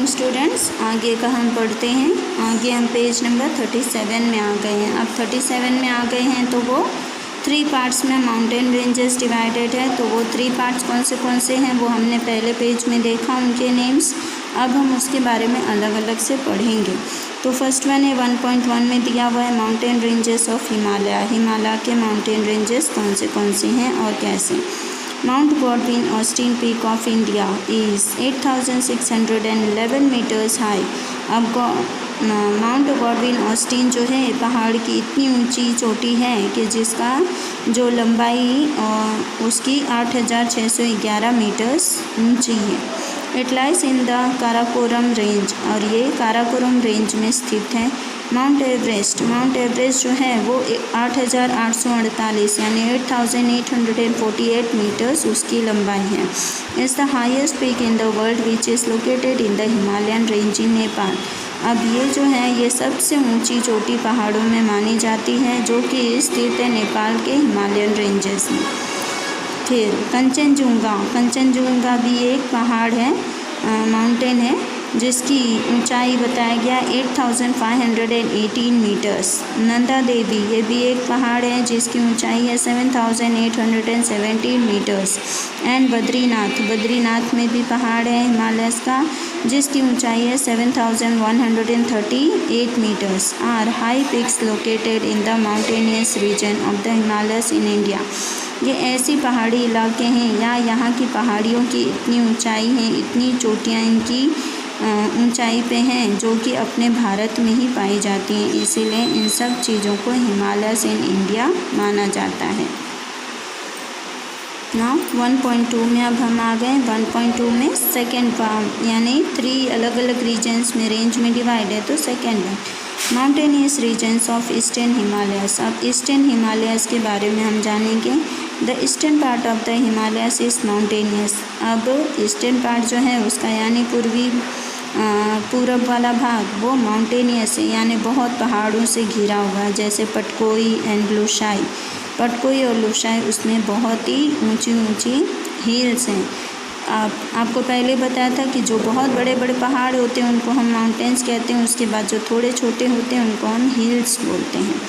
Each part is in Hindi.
स्टूडेंट्स, आगे का हम पढ़ते हैं। आगे हम पेज नंबर 37 में आ गए हैं। अब 37 में आ गए हैं तो वो 3 पार्ट्स में माउंटेन रेंजेस डिवाइडेड है। तो वो 3 पार्ट्स कौन से हैं वो हमने पहले पेज में देखा, उनके नेम्स। अब हम उसके बारे में अलग अलग से पढ़ेंगे। तो फर्स्ट वन है 1.1 में दिया हुआ है mountain ranges of Himalaya. Himalaya के माउंटेन रेंजेस कौन से हैं और कैसे। Mount Godwin Austen Peak of India is 8,611 meters high। अब माउंट गॉडविन ऑस्टिन जो है पहाड़ की इतनी ऊंची चोटी है कि जिसका जो लंबाई उसकी 8,611 मीटर्स ऊंची है। It lies in the Karakoram range, और ये काराकोरम रेंज में स्थित है। माउंट एवरेस्ट जो है वो 8,848 यानी 8,848 मीटर्स उसकी लंबाई है। Is the highest peak in the world which is located in the Himalayan range इन नेपाल। अब ये जो है ये सबसे ऊंची चोटी पहाड़ों में मानी जाती है जो कि स्थित है नेपाल के हिमालयन रेंजेस में। फिर कंचनजुंगा भी एक पहाड़ है, माउंटेन है, जिसकी ऊंचाई बताया गया 8,518 मीटर्स। नंदा देवी ये भी एक पहाड़ है जिसकी ऊंचाई है 7,817 मीटर्स। एंड बद्रीनाथ में भी पहाड़ है हिमालय का जिसकी ऊंचाई है 7,138 metres. Are high peaks located in the mountainous region of the Himalayas in India. ये ऐसी पहाड़ी इलाके हैं या यहाँ की पहाड़ियों की इतनी ऊंचाई है, इतनी चोटियाँ इनकी ऊंचाई पे हैं जो कि अपने भारत में ही पाई जाती हैं, इसीलिए इन सब चीज़ों को हिमालयस इन इंडिया माना जाता है। नाउ 1.2 में अब हम आ गए। 1.2 में सेकेंड पार्ट यानी 3 अलग अलग रीजन्स में रेंज में डिवाइड है। तो second one mountainous regions of eastern Himalayas. अब ईस्टर्न हिमालयस के बारे में हम जानेंगे। The eastern part of the Himalayas is mountainous. अब ईस्टर्न पार्ट जो है उसका यानी पूरब वाला भाग वो माउंटेनियस है यानी बहुत पहाड़ों से घिरा हुआ है, जैसे पटकोई एंड लुशाई। पटकोई और लुशाई उसमें बहुत ही ऊंची हिल्स हैं। आपको पहले बताया था कि जो बहुत बड़े बड़े पहाड़ होते हैं उनको हम माउंटेन्स कहते हैं, उसके बाद जो थोड़े छोटे होते हैं उनको हम हिल्स बोलते हैं।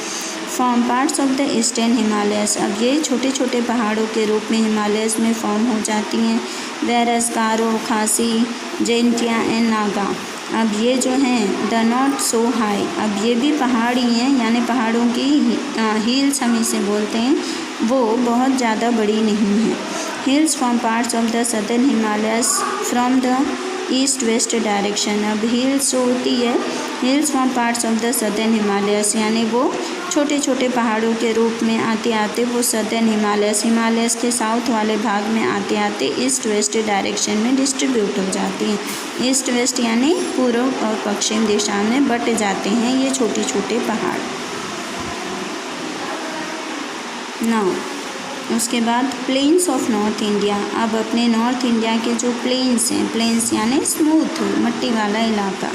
Form parts of the eastern Himalayas. अब ये छोटे छोटे पहाड़ों के रूप में हिमालयस में फॉर्म हो जाती हैं। वेरस, गारो, खासी, जैंतिया एंड नागा। अब ये जो हैं द नॉट सो हाई। अब ये भी पहाड़ ही हैं यानी पहाड़ों की हिल्स हम इसे बोलते हैं, वो बहुत ज़्यादा बड़ी नहीं है। Hills form parts of the southern Himalayas from the east west direction. अब हिल्स जो होती है hills form parts of the southern Himalayas यानी वो छोटे छोटे पहाड़ों के रूप में आते आते वो सदर्न हिमालयस के साउथ वाले भाग में आते आते ईस्ट वेस्ट डायरेक्शन में डिस्ट्रीब्यूट हो जाती हैं। ईस्ट वेस्ट यानी पूर्व और पश्चिम दिशा में बट जाते हैं ये छोटे छोटे पहाड़। नाउ उसके बाद प्लेन्स ऑफ नॉर्थ इंडिया। अब अपने नॉर्थ इंडिया के जो प्लेन्स हैं, प्लेन्स यानी स्मूथ मट्टी वाला इलाका।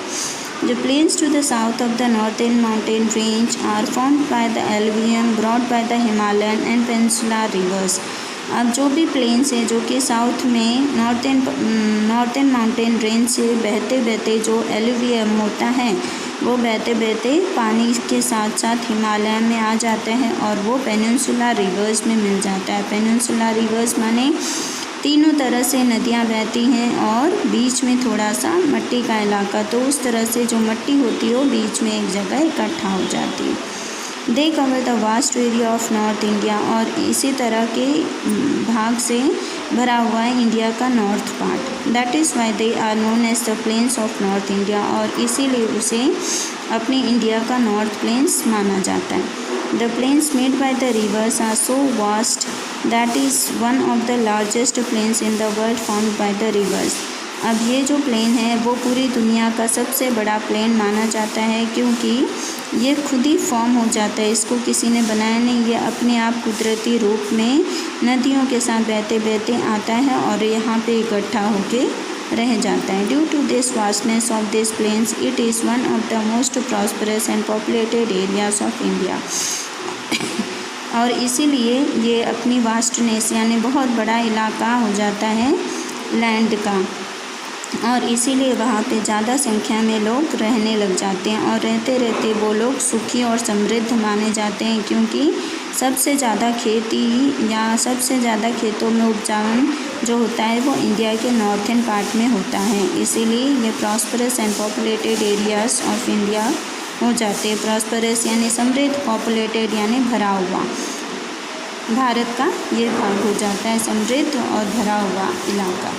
The plains to the south of the northern mountain range are formed by the alluvium brought by the Himalayan and Peninsular rivers। अब जो भी प्लेन्स है जो कि साउथ में नॉर्थन माउंटेन रेंज से बहते बहते जो एलुवियम होता है वो बहते बहते पानी के साथ साथ हिमालय में आ जाता है और वो पेनिनसुलर रिवर्स में मिल जाता है। पेनिनसुलर रिवर्स माने तीनों तरह से नदियाँ बहती हैं और बीच में थोड़ा सा मट्टी का इलाका, तो उस तरह से जो मट्टी होती है वो बीच में एक जगह इकट्ठा हो जाती है। They cover the vast area of north India, और इसी तरह के भाग से भरा हुआ है इंडिया का north part. That is why they are known as the plains of north India, और इसीलिए उसे अपने इंडिया का नॉर्थ प्लेन्स माना जाता है। The plains made by the rivers are so vast that is one of the largest plains in the world formed by the rivers. अब ये जो प्लेन है वो पूरी दुनिया का सबसे बड़ा प्लेन माना जाता है क्योंकि ये खुद ही फॉर्म हो जाता है, इसको किसी ने बनाया नहीं, ये अपने आप कुदरती रूप में नदियों के साथ बहते बहते आता है और यहाँ पे इकट्ठा होके रह जाता है। Due to this vastness of this plains it is one of the most prosperous and populated areas of India. और इसीलिए ये अपनी वास्टनेस यानी बहुत बड़ा इलाका हो जाता है लैंड का। और इसीलिए वहाँ पे ज़्यादा संख्या में लोग रहने लग जाते हैं और रहते रहते वो लोग सुखी और समृद्ध माने जाते हैं, क्योंकि सबसे ज़्यादा खेती या सबसे ज़्यादा खेतों में उपजावन जो होता है वो इंडिया के नॉर्थन पार्ट में होता है। इसीलिए ये prosperous and populated areas of India हो जाते हैं। प्रॉस्परस यानी समृद्ध, पॉपुलेटेड यानी भरा हुआ। भारत का ये भाग हो जाता है समृद्ध और भरा हुआ इलाका।